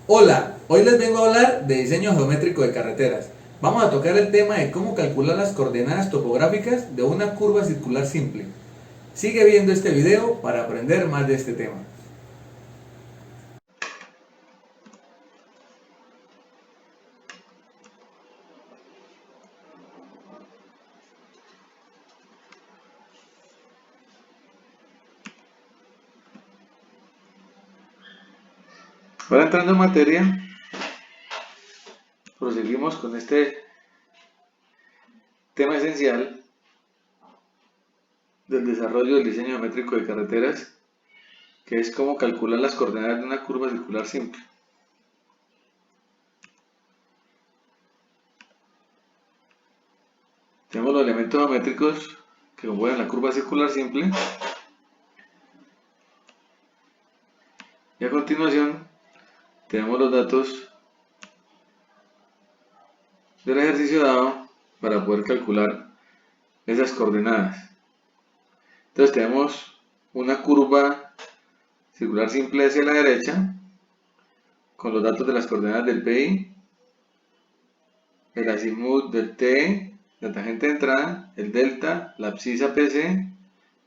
Hola, hoy les vengo a hablar de diseño geométrico de carreteras. Vamos a tocar el tema de cómo calcular las coordenadas topográficas de una curva circular simple. Sigue viendo este video para aprender más de este tema. Ahora entrando en materia, proseguimos con este tema esencial del desarrollo del diseño geométrico de carreteras, que es cómo calcular las coordenadas de una curva circular simple. Tenemos los elementos geométricos que componen la curva circular simple y a continuación tenemos los datos del ejercicio dado para poder calcular esas coordenadas. Entonces tenemos una curva circular simple hacia la derecha con los datos de las coordenadas del PI, el azimut del T, la tangente de entrada, el delta, la abscisa PC,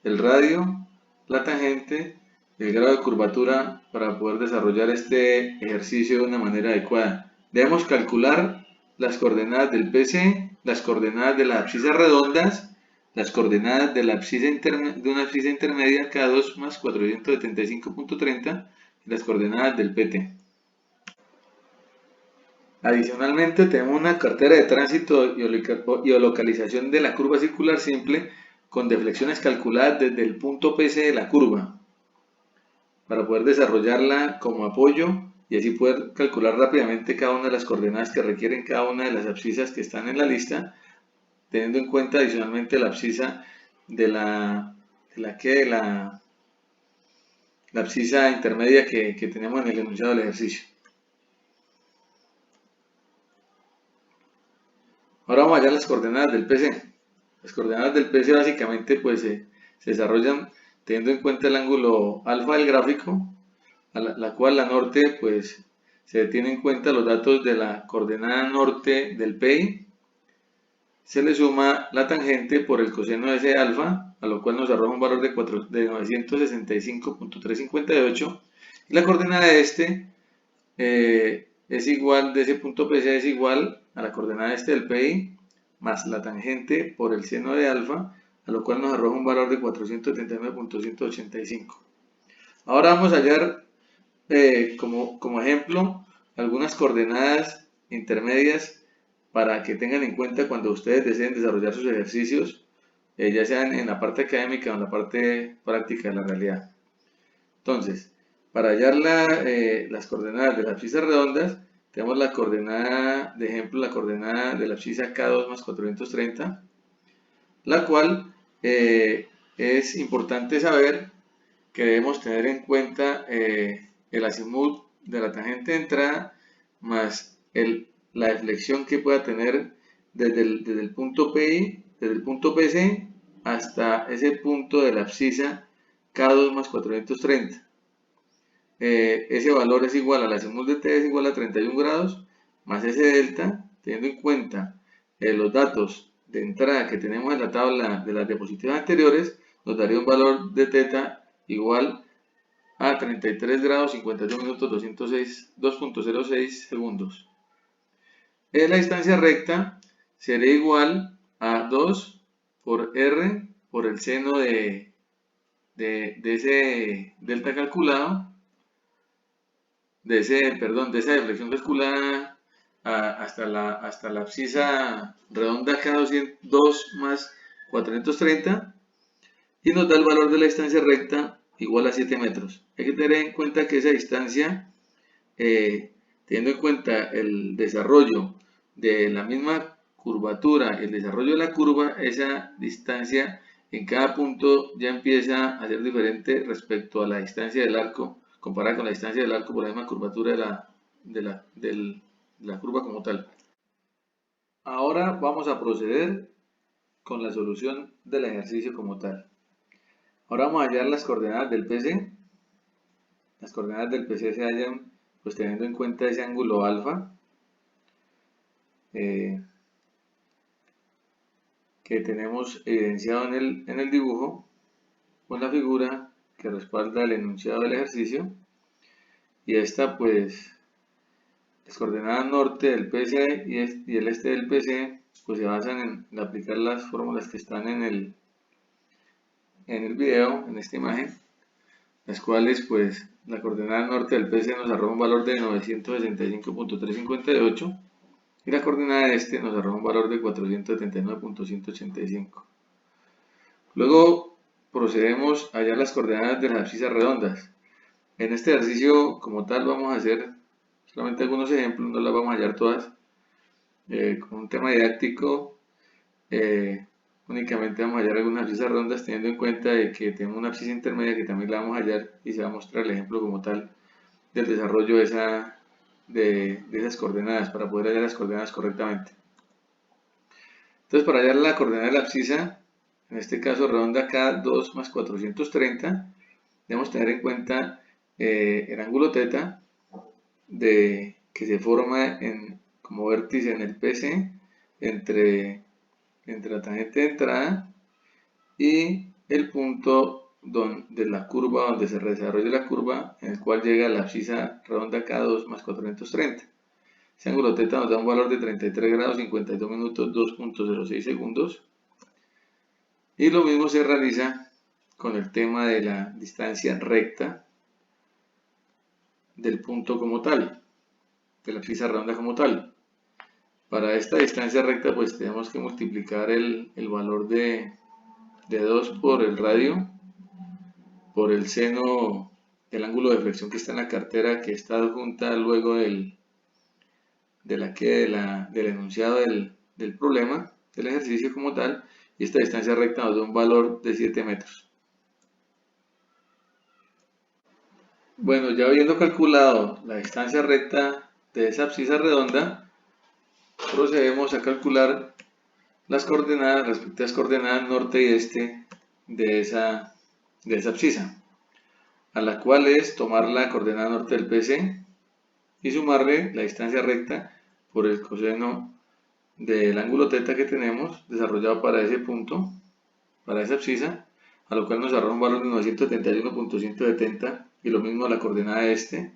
el radio, la tangente, el grado de curvatura para poder desarrollar este ejercicio de una manera adecuada. Debemos calcular las coordenadas del PC, las coordenadas de las abscisas redondas, las coordenadas de, de una abscisa intermedia K2 más 475.30 y las coordenadas del PT. Adicionalmente, tenemos una cartera de tránsito y localización de la curva circular simple con deflexiones calculadas desde el punto PC de la curva para poder desarrollarla como apoyo y así poder calcular rápidamente cada una de las coordenadas que requieren cada una de las abscisas que están en la lista, teniendo en cuenta adicionalmente la abscisa de la abscisa intermedia que tenemos en el enunciado del ejercicio. Ahora vamos a hallar las coordenadas del PC. Las coordenadas del PC básicamente pues se desarrollan teniendo en cuenta el ángulo alfa del gráfico, la cual la norte pues se tiene en cuenta los datos de la coordenada norte del PI, se le suma la tangente por el coseno de ese alfa, a lo cual nos arroja un valor de 965.358 y la coordenada de este es igual, de ese punto PC es igual a la coordenada este del PI más la tangente por el seno de alfa, a lo cual nos arroja un valor de 479.185. Ahora vamos a hallar como ejemplo algunas coordenadas intermedias para que tengan en cuenta cuando ustedes deseen desarrollar sus ejercicios, ya sean en la parte académica o en la parte práctica de la realidad. Entonces, para hallar las coordenadas de las abscisas redondas, tenemos la coordenada, de ejemplo, la coordenada de la abscisa K2 más 430, la cual es importante saber que debemos tener en cuenta el azimut de la tangente de entrada más la deflexión que pueda tener desde el punto PI, desde el punto PC hasta ese punto de la abscisa K2 más 430. Ese valor es igual a la azimut de T es igual a 31 grados más ese delta, teniendo en cuenta los datos de entrada que tenemos en la tabla de las diapositivas anteriores, nos daría un valor de θ igual a 33 grados 52 minutos 2.06 segundos. La distancia recta sería igual a 2 por R por el seno de ese delta calculado, de esa deflexión calculada hasta la abscisa redonda K2 más 430 y nos da el valor de la distancia recta igual a 7 metros. Hay que tener en cuenta que esa distancia, teniendo en cuenta el desarrollo de la misma curvatura, el desarrollo de la curva, esa distancia en cada punto ya empieza a ser diferente respecto a la distancia del arco, comparada con la distancia del arco por la misma curvatura de la curva como tal. Ahora vamos a proceder con la solución del ejercicio como tal. Ahora vamos a hallar las coordenadas del PC. Las coordenadas del PC se hallan pues teniendo en cuenta ese ángulo alfa que tenemos evidenciado en el dibujo con la figura que respalda el enunciado del ejercicio, y esta pues las coordenadas norte del PC y el este del PC pues se basan en aplicar las fórmulas que están en el video, en esta imagen, las cuales pues la coordenada norte del PC nos arroja un valor de 965.358 y la coordenada este nos arroja un valor de 479.185. Luego procedemos a hallar las coordenadas de las abscisas redondas. En este ejercicio como tal vamos a hacer solamente algunos ejemplos, no las vamos a hallar todas. Con un tema didáctico únicamente vamos a hallar algunas abscisas redondas, teniendo en cuenta de que tenemos una abscisa intermedia que también la vamos a hallar y se va a mostrar el ejemplo como tal del desarrollo de esas coordenadas para poder hallar las coordenadas correctamente. Entonces, para hallar la coordenada de la abscisa, en este caso redonda K2 más 430, debemos tener en cuenta el ángulo θ que se forma como vértice en el PC entre la tangente de entrada y el punto de la curva donde se desarrolla la curva, en el cual llega la abscisa redonda K2 más 430. Ese ángulo θ nos da un valor de 33 grados 52 minutos 2.06 segundos. Y lo mismo se realiza con el tema de la distancia recta del punto como tal, de la abscisa redonda como tal. Para esta distancia recta pues tenemos que multiplicar el valor de 2 por el radio, por el seno del ángulo de flexión que está en la cartera, que está adjunta luego del enunciado del problema, del ejercicio como tal, y esta distancia recta nos da un valor de 7 metros. Bueno, ya habiendo calculado la distancia recta de esa abscisa redonda, procedemos a calcular las respectivas coordenadas norte y este de esa abscisa, a la cual es tomar la coordenada norte del PC y sumarle la distancia recta por el coseno del ángulo θ que tenemos desarrollado para ese punto, para esa abscisa, a lo cual nos arroja un valor de 971.170, y lo mismo la coordenada este,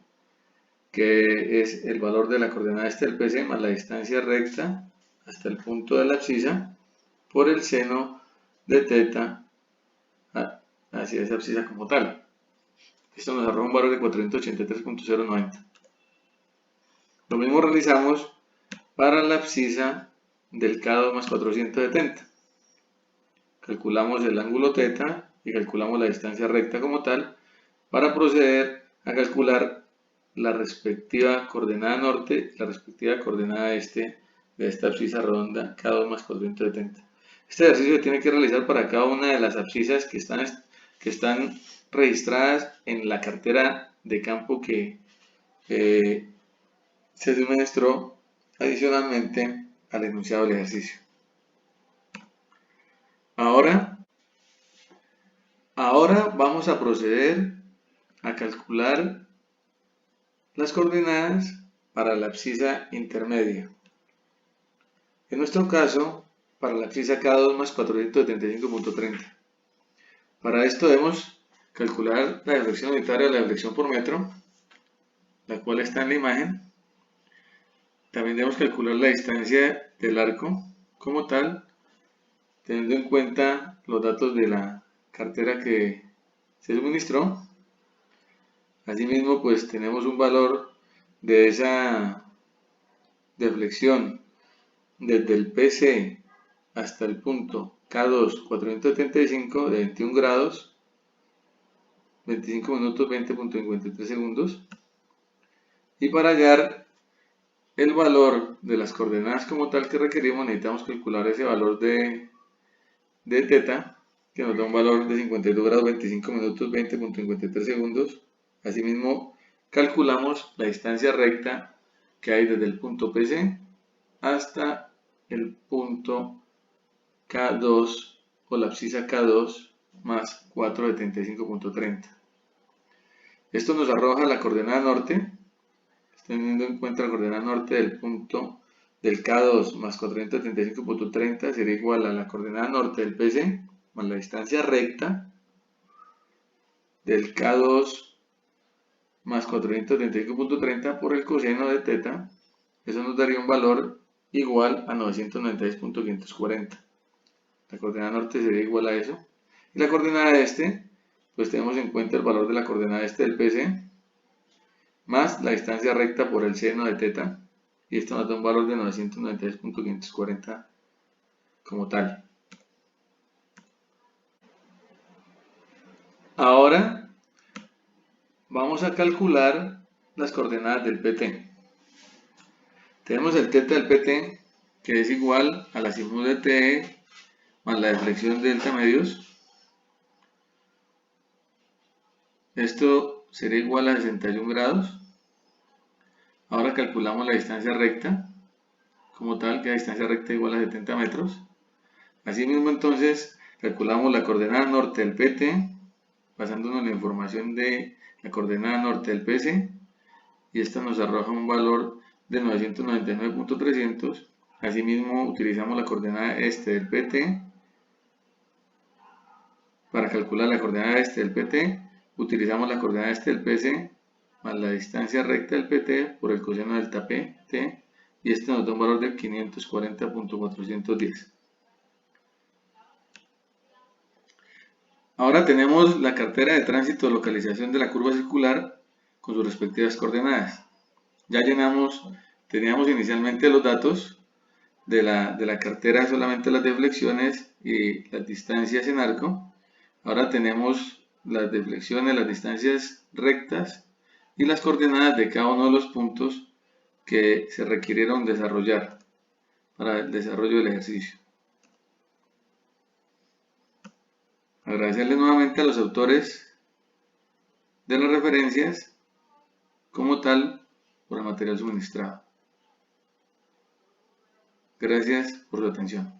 que es el valor de la coordenada este del PC más la distancia recta hasta el punto de la abscisa por el seno de θ hacia esa abscisa como tal. Esto nos arroja un valor de 483.090. Lo mismo realizamos para la abscisa del K2 más 470. Calculamos el ángulo θ y calculamos la distancia recta como tal para proceder a calcular la respectiva coordenada norte y la respectiva coordenada este de esta abscisa redonda K2 más 470. Este ejercicio se tiene que realizar para cada una de las abscisas que están registradas en la cartera de campo que se suministró adicionalmente al enunciado del ejercicio. Ahora vamos a proceder a calcular las coordenadas para la abscisa intermedia. En nuestro caso, para la abscisa K2 más 475.30. Para esto debemos calcular la deflexión unitaria o la deflexión por metro, la cual está en la imagen. También debemos calcular la distancia del arco como tal, teniendo en cuenta los datos de la cartera que se suministró. Asimismo, pues tenemos un valor de esa deflexión desde el PC hasta el punto K2 475 de 21 grados, 25 minutos 20.53 segundos. Y para hallar el valor de las coordenadas como tal que requerimos, necesitamos calcular ese valor de θ, que nos da un valor de 52 grados 25 minutos 20.53 segundos. Asimismo, calculamos la distancia recta que hay desde el punto PC hasta el punto K2 o la abscisa K2 más 475.30. Esto nos arroja la coordenada norte teniendo en cuenta la coordenada norte del punto del K2 más 435.30 sería igual a la coordenada norte del PC más la distancia recta del K2 más 435.30 por el coseno de teta. Eso nos daría un valor igual a 996.540. La coordenada norte sería igual a eso. Y la coordenada este, pues tenemos en cuenta el valor de la coordenada este del PC más la distancia recta por el seno de teta. Y esto nos da un valor de 996.540 como tal. Ahora vamos a calcular las coordenadas del PT. Tenemos el θ del PT, que es igual a la azimut de TE más la deflexión de delta medios. Esto sería igual a 61 grados. Ahora calculamos la distancia recta, como tal, que la distancia recta es igual a 70 metros. Asimismo, entonces, calculamos la coordenada norte del PT, basándonos en la información de la coordenada norte del PC, y esta nos arroja un valor de 999.300. Asimismo, utilizamos la coordenada este del PT. Para calcular la coordenada este del PT, utilizamos la coordenada este del PC más la distancia recta del PT por el coseno delta PT, y este nos da un valor de 540.410. Ahora tenemos la cartera de tránsito de localización de la curva circular con sus respectivas coordenadas. Ya teníamos inicialmente los datos de la cartera, solamente las deflexiones y las distancias en arco. Ahora tenemos las deflexiones, las distancias rectas y las coordenadas de cada uno de los puntos que se requirieron desarrollar para el desarrollo del ejercicio. Agradecerles nuevamente a los autores de las referencias como tal por el material suministrado. Gracias por su atención.